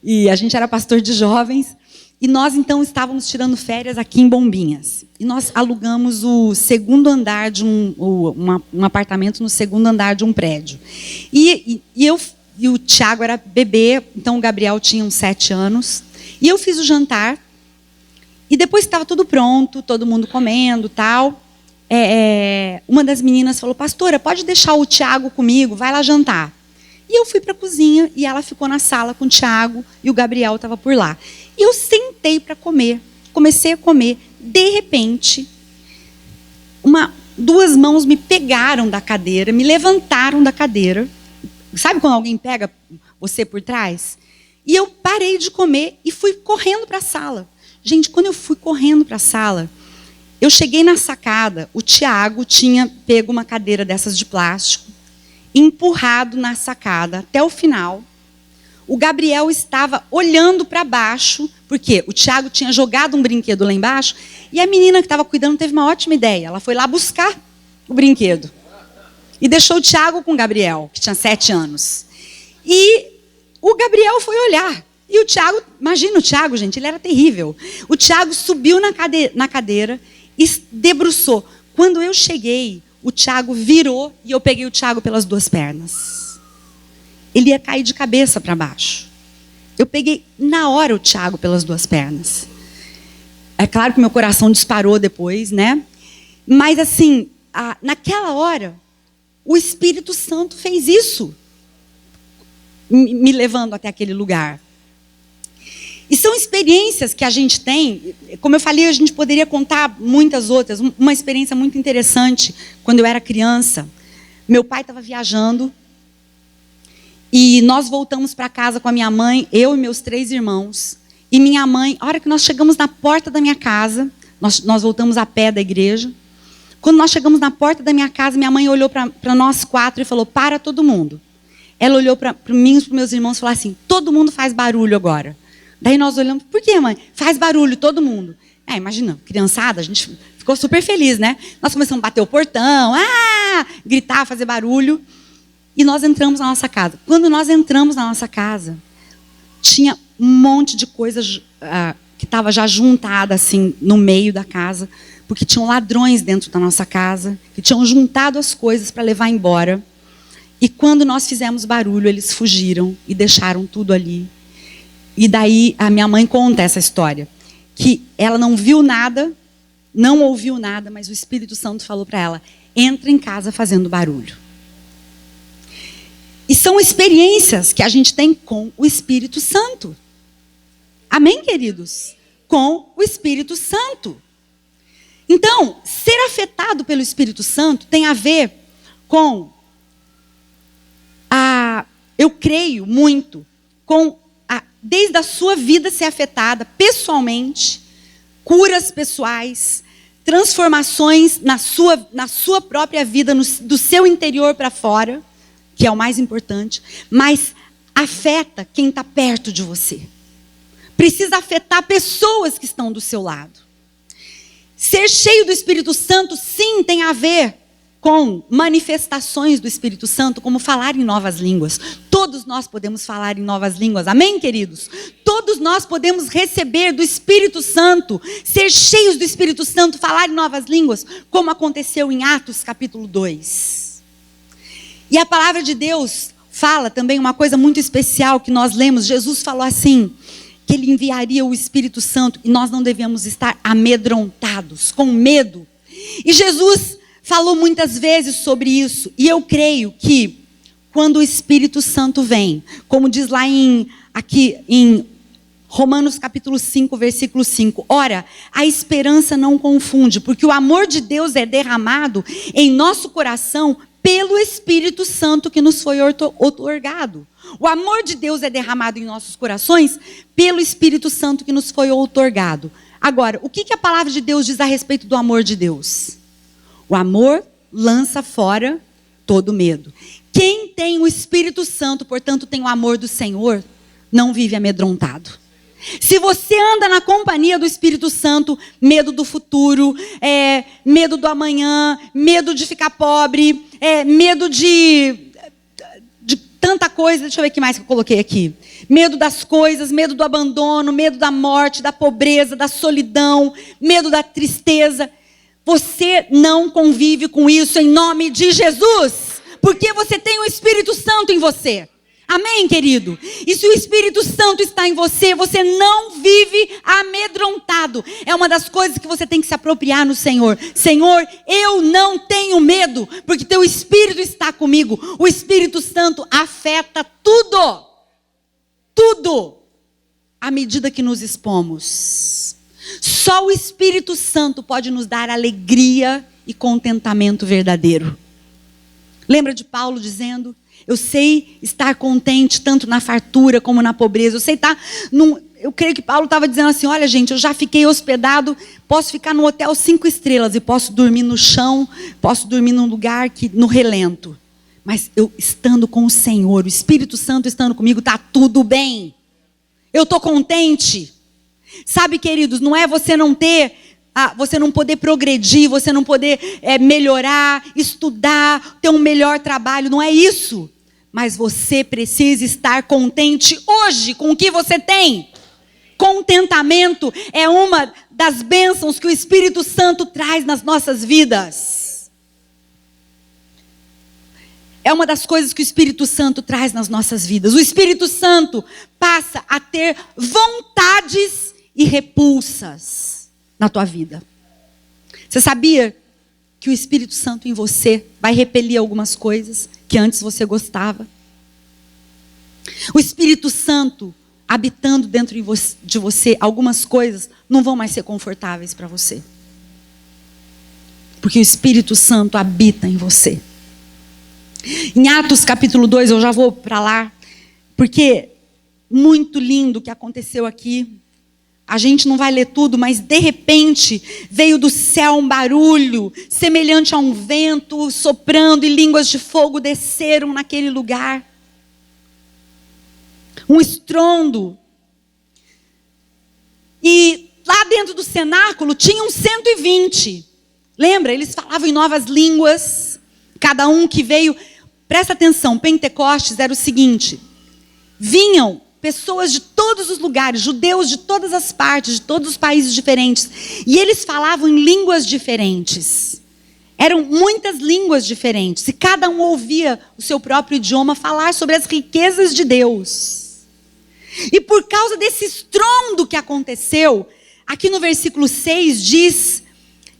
E a gente era pastor de jovens, e nós então estávamos tirando férias aqui em Bombinhas. E nós alugamos o segundo andar de um apartamento no segundo andar de um prédio. E o Tiago era bebê, então o Gabriel tinha uns 7 anos. E eu fiz o jantar. E depois que estava tudo pronto, todo mundo comendo e tal, uma das meninas falou, pastora, pode deixar o Tiago comigo, vai lá jantar. E eu fui para a cozinha e ela ficou na sala com o Tiago e o Gabriel estava por lá. E eu sentei para comer, comecei a comer. De repente, duas mãos me pegaram da cadeira, me levantaram da cadeira. Sabe quando alguém pega você por trás? E eu parei de comer e fui correndo para a sala. Gente, quando eu fui correndo para a sala, eu cheguei na sacada, o Tiago tinha pego uma cadeira dessas de plástico, empurrado na sacada até o final. O Gabriel estava olhando para baixo, porque o Tiago tinha jogado um brinquedo lá embaixo, e a menina que estava cuidando teve uma ótima ideia. Ela foi lá buscar o brinquedo. E deixou o Tiago com o Gabriel, que tinha 7 anos. E o Gabriel foi olhar. E o Tiago, imagina o Tiago, gente, ele era terrível. O Tiago subiu na cadeira e debruçou. Quando eu cheguei, o Tiago virou e eu peguei o Tiago pelas 2 pernas. Ele ia cair de cabeça para baixo. Eu peguei na hora o Tiago pelas 2 pernas. É claro que meu coração disparou depois, né? Mas assim, naquela hora, o Espírito Santo fez isso, me levando até aquele lugar. E são experiências que a gente tem, como eu falei, a gente poderia contar muitas outras. Uma experiência muito interessante, quando eu era criança, meu pai estava viajando, e nós voltamos para casa com a minha mãe, eu e meus 3 irmãos. E minha mãe, a hora que nós chegamos na porta da minha casa, nós voltamos a pé da igreja. Quando nós chegamos na porta da minha casa, minha mãe olhou para nós 4 e falou, para todo mundo. Ela olhou para mim e para os meus irmãos e falou assim, todo mundo faz barulho agora. Daí nós olhamos, por quê, mãe? Faz barulho, todo mundo. Imagina, criançada, a gente ficou super feliz, né? Nós começamos a bater o portão, gritar, fazer barulho. E nós entramos na nossa casa. Quando nós entramos na nossa casa, tinha um monte de coisa que estava já juntada assim no meio da casa, porque tinham ladrões dentro da nossa casa, que tinham juntado as coisas para levar embora. E quando nós fizemos barulho, eles fugiram e deixaram tudo ali. E daí a minha mãe conta essa história, que ela não viu nada, não ouviu nada, mas o Espírito Santo falou para ela, entra em casa fazendo barulho. E são experiências que a gente tem com o Espírito Santo. Amém, queridos? Com o Espírito Santo. Então, ser afetado pelo Espírito Santo tem a ver com eu creio muito, desde a sua vida ser afetada pessoalmente, curas pessoais, transformações na sua própria vida, do seu interior para fora, que é o mais importante, mas afeta quem está perto de você. Precisa afetar pessoas que estão do seu lado. Ser cheio do Espírito Santo, sim, tem a ver com manifestações do Espírito Santo, como falar em novas línguas. Todos nós podemos falar em novas línguas, amém, queridos? Todos nós podemos receber do Espírito Santo, ser cheios do Espírito Santo, falar em novas línguas, como aconteceu em Atos capítulo 2. E a palavra de Deus fala também uma coisa muito especial que nós lemos. Jesus falou assim, que ele enviaria o Espírito Santo, e nós não devemos estar amedrontados, com medo. E Jesus falou muitas vezes sobre isso, e eu creio que quando o Espírito Santo vem, como diz lá aqui em Romanos capítulo 5, versículo 5, ora, a esperança não confunde, porque o amor de Deus é derramado em nosso coração pelo Espírito Santo que nos foi outorgado. O amor de Deus é derramado em nossos corações pelo Espírito Santo que nos foi outorgado. Agora, o que a palavra de Deus diz a respeito do amor de Deus? O amor lança fora todo medo. Quem tem o Espírito Santo, portanto tem o amor do Senhor, não vive amedrontado. Se você anda na companhia do Espírito Santo, medo do futuro, medo do amanhã, medo de ficar pobre, medo de tanta coisa, deixa eu ver o que mais que eu coloquei aqui. Medo das coisas, medo do abandono, medo da morte, da pobreza, da solidão, medo da tristeza. Você não convive com isso em nome de Jesus, porque você tem o Espírito Santo em você. Amém, querido? E se o Espírito Santo está em você, você não vive amedrontado. É uma das coisas que você tem que se apropriar no Senhor. Senhor, eu não tenho medo, porque teu Espírito está comigo. O Espírito Santo afeta tudo. Tudo. À medida que nos expomos. Só o Espírito Santo pode nos dar alegria e contentamento verdadeiro. Lembra de Paulo dizendo, eu sei estar contente tanto na fartura como na pobreza. Eu creio que Paulo estava dizendo assim, olha gente, eu já fiquei hospedado, posso ficar no hotel 5 estrelas e posso dormir no chão, posso dormir num lugar no relento. Mas eu estando com o Senhor, o Espírito Santo estando comigo, está tudo bem. Eu estou contente. Sabe, queridos, não é você não poder progredir, você não poder melhorar, estudar, ter um melhor trabalho, não é isso. Mas você precisa estar contente hoje com o que você tem. Contentamento é uma das bênçãos que o Espírito Santo traz nas nossas vidas. É uma das coisas que o Espírito Santo traz nas nossas vidas. O Espírito Santo passa a ter vontades e repulsas na tua vida. Você sabia que o Espírito Santo em você vai repelir algumas coisas que antes você gostava? O Espírito Santo habitando dentro de você, algumas coisas não vão mais ser confortáveis para você. Porque o Espírito Santo habita em você. Em Atos capítulo 2, eu já vou para lá, porque muito lindo o que aconteceu aqui. A gente não vai ler tudo, mas de repente veio do céu um barulho, semelhante a um vento soprando, e línguas de fogo desceram naquele lugar. Um estrondo. E lá dentro do cenáculo tinham 120. Lembra? Eles falavam em novas línguas. Cada um que veio. Presta atenção, Pentecostes era o seguinte. Vinham pessoas de todos os lugares, judeus de todas as partes, de todos os países diferentes. E eles falavam em línguas diferentes. Eram muitas línguas diferentes. E cada um ouvia o seu próprio idioma falar sobre as riquezas de Deus. E por causa desse estrondo que aconteceu, aqui no versículo 6 diz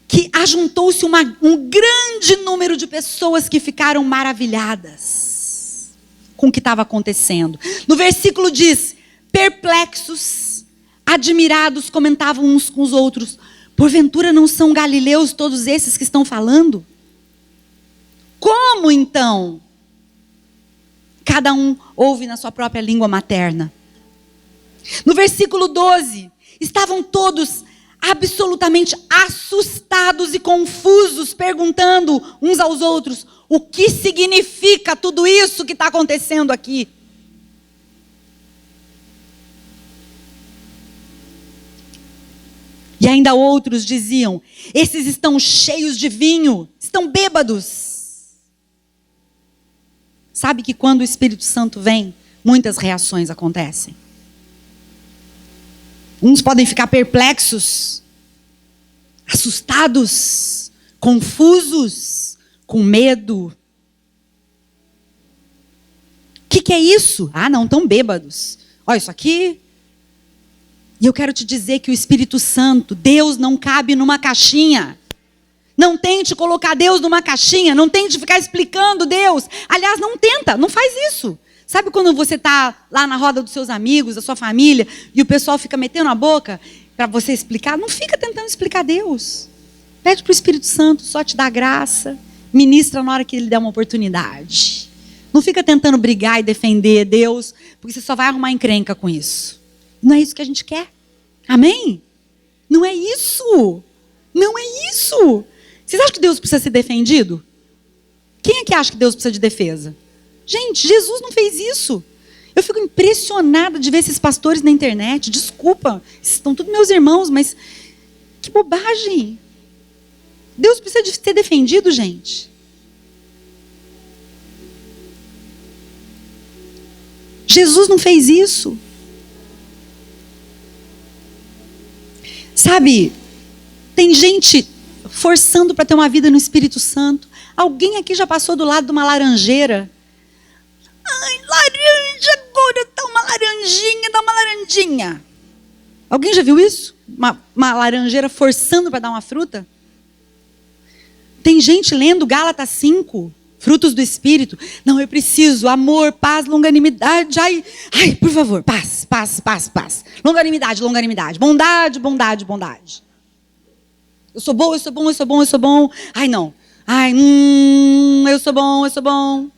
que ajuntou-se um grande número de pessoas que ficaram maravilhadas com o que estava acontecendo. No versículo diz, perplexos, admirados, comentavam uns com os outros, porventura não são galileus todos esses que estão falando? Como então? Cada um ouve na sua própria língua materna. No versículo 12, estavam todos absolutamente assustados e confusos, perguntando uns aos outros, o que significa tudo isso que está acontecendo aqui? E ainda outros diziam, esses estão cheios de vinho, estão bêbados. Sabe que quando o Espírito Santo vem, muitas reações acontecem. Uns podem ficar perplexos, assustados, confusos, com medo. O que é isso? Ah, não, estão bêbados. Olha, isso aqui. E eu quero te dizer que o Espírito Santo, Deus não cabe numa caixinha. Não tente colocar Deus numa caixinha, não tente ficar explicando Deus. Aliás, não tenta, não faz isso. Sabe quando você está lá na roda dos seus amigos, da sua família, e o pessoal fica metendo a boca para você explicar? Não fica tentando explicar Deus. Pede para o Espírito Santo só te dar graça, ministra na hora que Ele der uma oportunidade. Não fica tentando brigar e defender Deus, porque você só vai arrumar encrenca com isso. Não é isso que a gente quer. Amém? Não é isso. Não é isso. Vocês acham que Deus precisa ser defendido? Quem é que acha que Deus precisa de defesa? Gente, Jesus não fez isso. Eu fico impressionada de ver esses pastores na internet. Desculpa, estão todos meus irmãos, mas que bobagem. Deus precisa de ser defendido, gente. Jesus não fez isso. Sabe, tem gente forçando para ter uma vida no Espírito Santo. Alguém aqui já passou do lado de uma laranjeira? Ai, laranja, agora tá uma laranjinha, dá uma laranjinha. Alguém já viu isso? Uma laranjeira forçando para dar uma fruta? Tem gente lendo Gálatas 5, frutos do Espírito. Não, eu preciso, amor, paz, longanimidade. Ai, por favor, paz. Longanimidade, bondade. Eu sou bom. Ai, não. Ai, eu sou bom.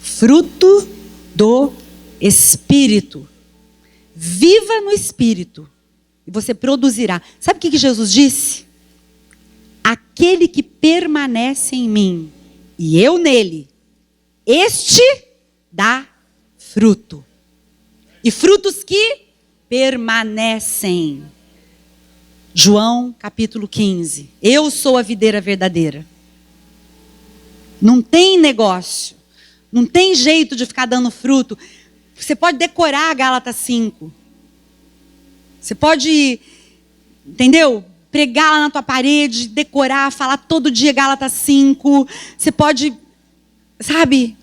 Fruto do Espírito. Viva no Espírito. E você produzirá. Sabe o que Jesus disse? Aquele que permanece em mim e eu nele, este dá fruto. E frutos que permanecem. João capítulo 15. Eu sou a videira verdadeira. Não tem negócio. Não tem jeito de ficar dando fruto. Você pode decorar Gálatas 5. Você pode, entendeu? Pregar lá na tua parede, decorar, falar todo dia Gálatas 5. Você pode, sabe?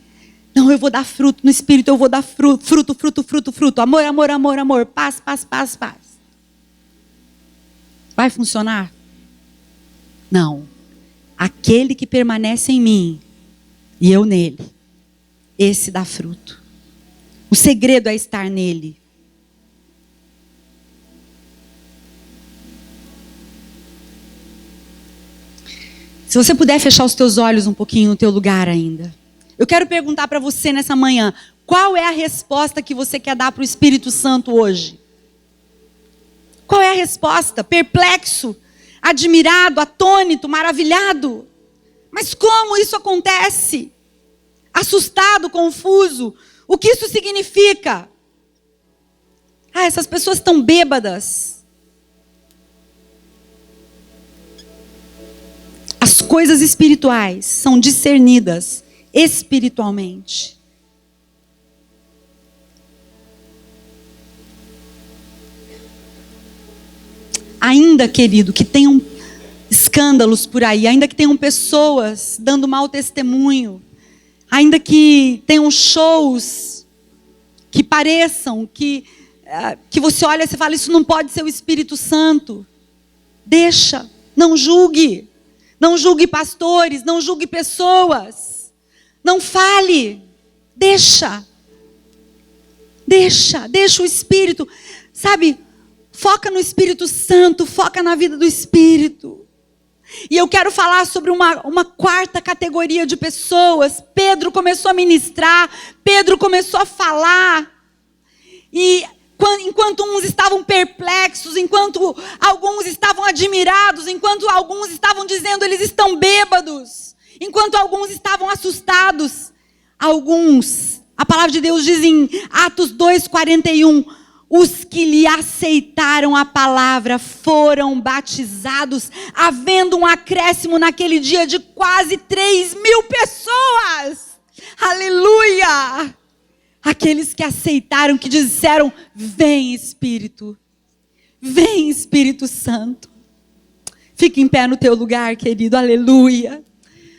Não, eu vou dar fruto no Espírito, eu vou dar fruto. Amor. Paz. Vai funcionar? Não. Aquele que permanece em mim e eu nele, esse dá fruto. segredo é estar nele. Se você puder fechar os teus olhos um pouquinho no teu lugar ainda. Eu quero perguntar para você nessa manhã, qual é a resposta que você quer dar para o Espírito Santo hoje? Qual é a resposta? Perplexo, admirado, atônito, maravilhado? Mas como isso acontece? Assustado, confuso? O que isso significa? Essas pessoas estão bêbadas. As coisas espirituais são discernidas espiritualmente. Ainda, querido, que tenham escândalos por aí, ainda que tenham pessoas dando mau testemunho, ainda que tenham shows que pareçam, que você olha e você fala, isso não pode ser o Espírito Santo. Deixa, não julgue. Não julgue pastores, não julgue pessoas. Não fale. Deixa o Espírito. Sabe, foca no Espírito Santo, foca na vida do Espírito. E eu quero falar sobre uma quarta categoria de pessoas. Pedro começou a ministrar, Pedro começou a falar. E enquanto uns estavam perplexos, enquanto alguns estavam admirados, enquanto alguns estavam dizendo eles estão bêbados, enquanto alguns estavam assustados, a palavra de Deus diz em Atos 2:41, os que lhe aceitaram a palavra foram batizados, havendo um acréscimo naquele dia de quase 3.000 pessoas. Aleluia! Aqueles que aceitaram, que disseram, vem Espírito Santo. Fique em pé no teu lugar, querido, aleluia.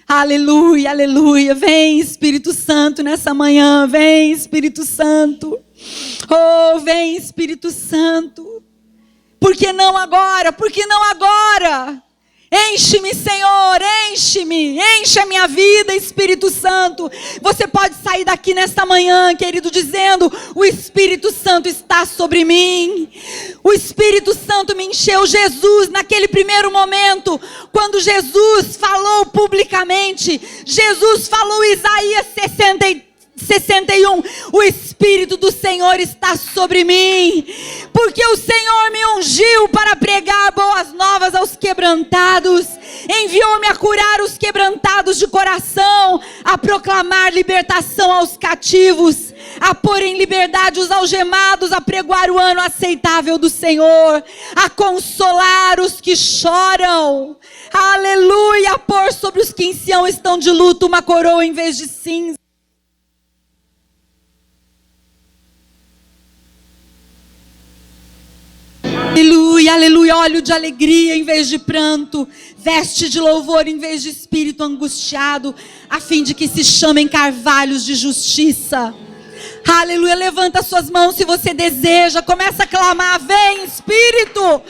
Aleluia, aleluia, vem Espírito Santo nessa manhã, vem Espírito Santo. Oh, vem Espírito Santo. Por que não agora? Por que não agora? Enche-me, Senhor, enche a minha vida, Espírito Santo. Você pode sair daqui nesta manhã, querido, dizendo, o Espírito Santo está sobre mim. O Espírito Santo me encheu. Jesus, naquele primeiro momento, quando Jesus falou publicamente, Jesus falou Isaías 61, o Espírito do Senhor está sobre mim, porque o Senhor me ungiu para pregar boas novas aos quebrantados, enviou-me a curar os quebrantados de coração, a proclamar libertação aos cativos, a pôr em liberdade os algemados, a pregoar o ano aceitável do Senhor, a consolar os que choram, aleluia, a pôr sobre os que em Sião estão de luto uma coroa em vez de cinza. Aleluia, aleluia, óleo de alegria em vez de pranto, veste de louvor em vez de espírito angustiado, a fim de que se chamem carvalhos de justiça. Aleluia, levanta suas mãos se você deseja, começa a clamar, vem Espírito,